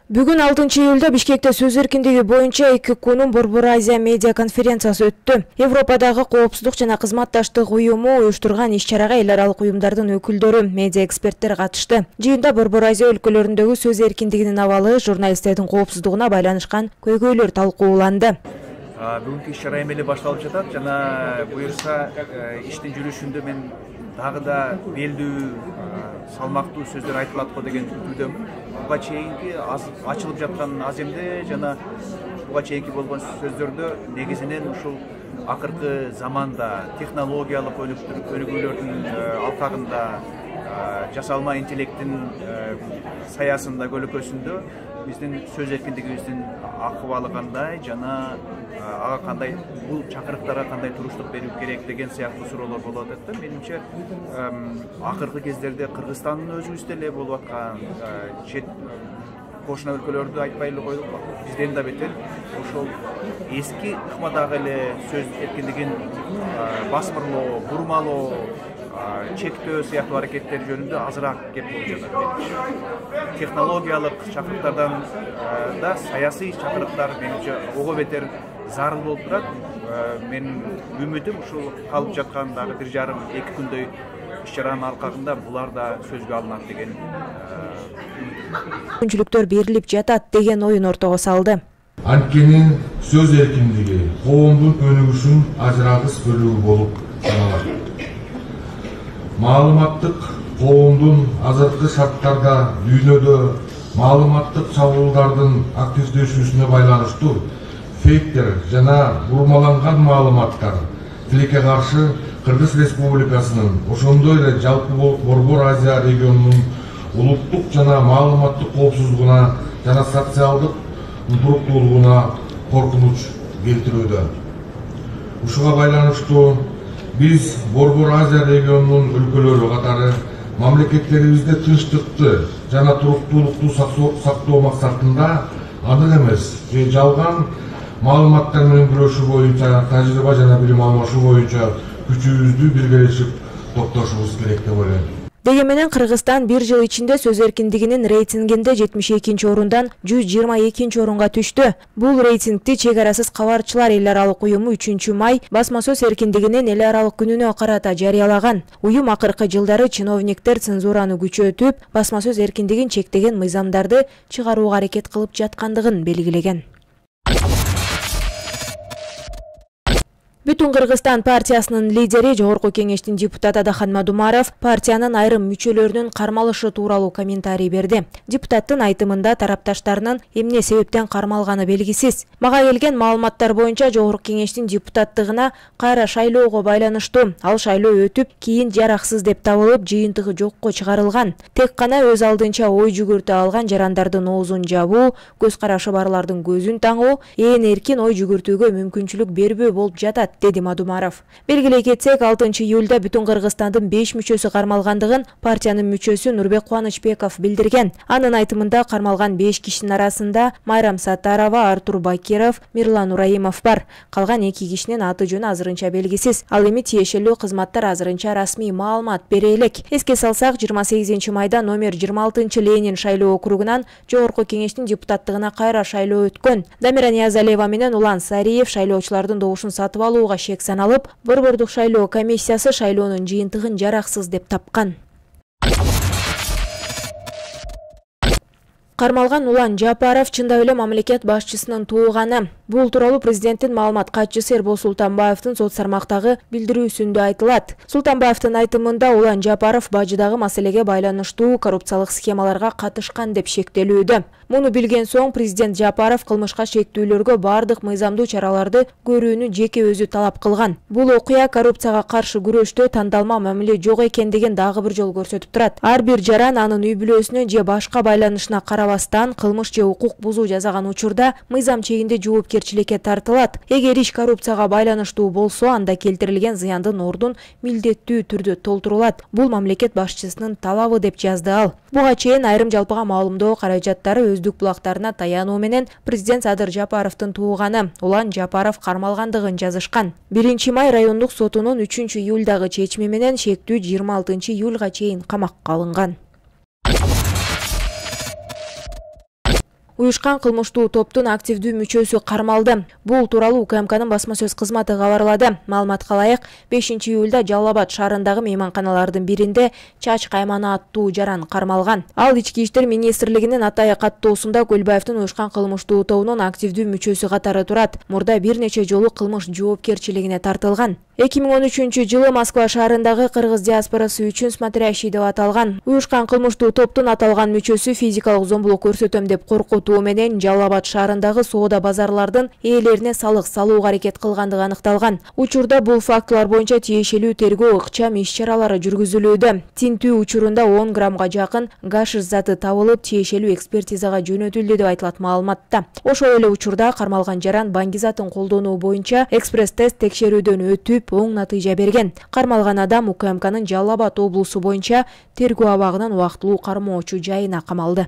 Бүгүн 6-июлда Бишкекте сөз эркиндиги боюнча 2 күнүн Борбор Азия медиа конференциясы өттү. Европадагы коопсуздук жана кызматташтык уюму уюштурган иш-чарага эл аралык уюмдардын өкүлдөрү, медиа эксперттер катышты. Жыйында Борбор Азия өлкөлөрүндөгү сөз эркиндигинин абалы, журналисттердин коопсуздугуна байланышкан көйгөйлөр талкууланды. Бүгүнкү иш-чара эмели башталып жатат жана буюрса иштин жүрүшүндө мен дагы да белдүү, салмактуу сөздөр айтылат го деген күтүүдөмүн. Буга чейинки ачылып жаткан аз эмне жана буга чейинки болгон сөздөрдө негизинен ушул акыркы заманда технологиялык өнүгүүлөрдүн алкагында жасалма интеллекттин саясында көлөкөсүндө биздин сөз эркиндигибиздин акыбалы кандай жана ага кандай бул чакырыктарга кандай туруштук берүү керек деген сыяктуу суроолор болуп атат да. Менимче акыркы кездерде Кыргызстандын өзүбүздө эле болуп аткан чет кошуна өлкөлөрдү айтпай эле коелук, бизден да бетер ошол эски ыкмадагы эле сөз эркиндигин басмырлоо, бурмалоо, чектөө сыяктуу аракеттер жөнүндө азыраак кеп болуп жатат. Технологиялык чакырыктардан да саясий чакырыктар менимче ого бетер зарыл болуп турат. Менин үмүтүм ушул калып жаткан дагы 1,5-2 күндөй иш-чаранын алкагында булар да сөзгө алынат деген мүмкүнчүлүктөр берилип жатат деген оюн ортого салды. Анткени сөз эркиндиги коомдун өнүгүшүнүн ажырагыс бөлүгү болуп саналат. Маалыматтык коомдун азыркы шарттарда дүйнөдө маалыматтык чабуулдардын активдешүүсүнө байланыштуу фейктер жана бурмаланган маалыматтар тилекке каршы Кыргыз Республикасынын ошондой эле жалпы Борбор Азия регионунун улуттук жана маалыматтык коопсуздугуна жана социалдык туруктуулугуна коркунуч келтирүүдө. Ушуга байланыштуу биз Борбор Азия регионунун өлкөлөрү катары мамлекеттерибизде тынчтыкты жана туруктуулукту сактоо максатында анык эмес же жалган маалыматтар менен күрөшүү боюнча тажрыйба жана билим алмашуу боюнча күчүбүздү биргелешип топтошубуз керек деп ойлойм. Дегенменен Кыргызстан 1 жыл ичинде сөз эркиндигинин рейтингинде 72 орундан 122 орунга түштү. Бул рейтингти чек арасыз кабарчылар эл аралык уюму 3 май басма сөз эркиндигинин эл аралык күнүнө карата жарыялаган. Уюм акыркы жылдары чиновниктер цензураны күчөтүп, басма сөз эркиндигин чектеген мыйзамдарды чыгарууга аракет кылып жаткандыгын белгилеген. Бүтүн Кыргызстан партиясынын лидери, Жогорку кеңештин депутаты Адахан Мадумаров партиянын айрым мүчөлөрүнүн кармалышы тууралуу комментарий берди. Депутаттын айтымында тарапташтарынын эмне себептен кармалганы белгисиз. Мага келген маалыматтар боюнча Жогорку кеңештин депутаттыгына кайра шайлоого байланыштуу. Ал шайлоо өтүп, кийин жараксыз деп табылып, жыйынтыгы жокко чыгарылган. Тек гана өз алдынча ой жүгүртө алган жарандардын оозун жабуу, көз карашы барлардын көзүн таңуу, ээн эркин ой жүгүртүүгө мүмкүнчүлүк бербөө болуп жатат, деди Мадумаров. Белгилей кетсек, 6-июлда бүтүн Кыргызстандын 5 мүчөсү кармалгандыгын партиянын мүчөсү Нурбек Кубанычбеков билдирген. Анын айтымында кармалган 5 кишинин арасында Майрам Саттарова, Артур Бакиров, Мирлан Ураимов бар. Калган 2 кишинин аты жөнү азырынча белгисиз. Ал эми тиешелүү кызматтар азырынча расмий маалымат бере элек. Эске салсак, 28 майда номер 26 Ленин шайлоо округунан Жогорку кеңештин депутаттыгына кайра шайлоо өткөн. Дамира Ниязалиева менен Улан Сариев шайлоочулардын добушун сатып алууга шек саналып, Борбордук шайлоо комиссиясы шайлоонун жыйынтыгын жараксыз деп тапкан. Кармалган Улан Жапаров чындап эле мамлекет башчысынын тууганы. Бул тууралуу президенттин маалымат катчысы Эрбол Султанбаевдин сот тармактагы билдирүүсүндө айтылат. Султанбаевдин айтымында Улан Жапаров бажыдагы маселеге байланыштуу коррупциялык схемаларга катышкан деп шектелүүдө. Муну билген соң президент Жапаров кылмышка шектүүлөргө бардык мыйзамдуу чараларды көрүүнү жеке өзү талап кылган. Бул окуя коррупцияга каршы күрөштө тандалма мамиле жок экендигин дагы бир жолу көрсөтүп турат. Ар бир жаран анын үй бүлөсүнө же башка байланышына карабастан кылмыш же укук бузуу жасаган учурда мыйзам чегинде жоопкерчиликке тартылат. Эгер иш коррупцияга байланыштуу болсо, анда келтирилген зыяндын ордун милдеттүү түрдө толтурулат. Бул мамлекет башчысынын талабы деп жазды ал. Буга чейин айрым жалпыга маалымдоо каражаттары өздүк булактарына таянуу менен президент Садыр Жапаровдун тууганы Улан Жапаров кармалгандыгын жазышкан. 1 май райондук сотунун 3 июлдагы чечими менен шектүү 26 июлга чейин камакка алынган. Уюшкан кылмыштуу топтун активдүү мүчөсү кармалды. Бул тууралуу УКМКнын басма сөз кызматы кабарлады. Маалыматка ылайык, 5-июлда Жалал Абад шаарындагы мейманканалардын биринде чач каймана аттуу жаран кармалган. Ал ички иштер министрлигинин Атай каттоосунда Көлбаевдин уюшкан кылмыштуу тобунун активдүү мүчөсү катары турат. Мурда бир нече жолу кылмыш жоопкерчилигине тартылган. 2013-жылы Москва шаарындагы кыргыз диаспорасы үчүн смотрящий деп аталган. Уюшкан кылмыштуу топтун аталган мүчөсү физикалык зомбулук көрсөтөм деп коркутуу менен Жалал Абад шаарындагы соода базарлардын ээлерине салык салууга аракет кылгандыгы аныкталган. Учурда бул фактылар боюнча тиешелүү тергөө ыкчам иш-чаралары жүргүзүлүүдө. Тинтүү учурунда 10 граммга жакын гашиш заты табылып, тиешелүү экспертизага жөнөтүлдү деп айтылат маалыматта. Ошол эле учурда кармалган жаран баңгизатын колдонуу боюнча экспресс-тест текшерүүдөн өтүп, оң натыйжа берген. Кармалган адам УКМКнын Жалал Абад облусу боюнча тергөө абагынан убактылуу кармоочу жайына камалды.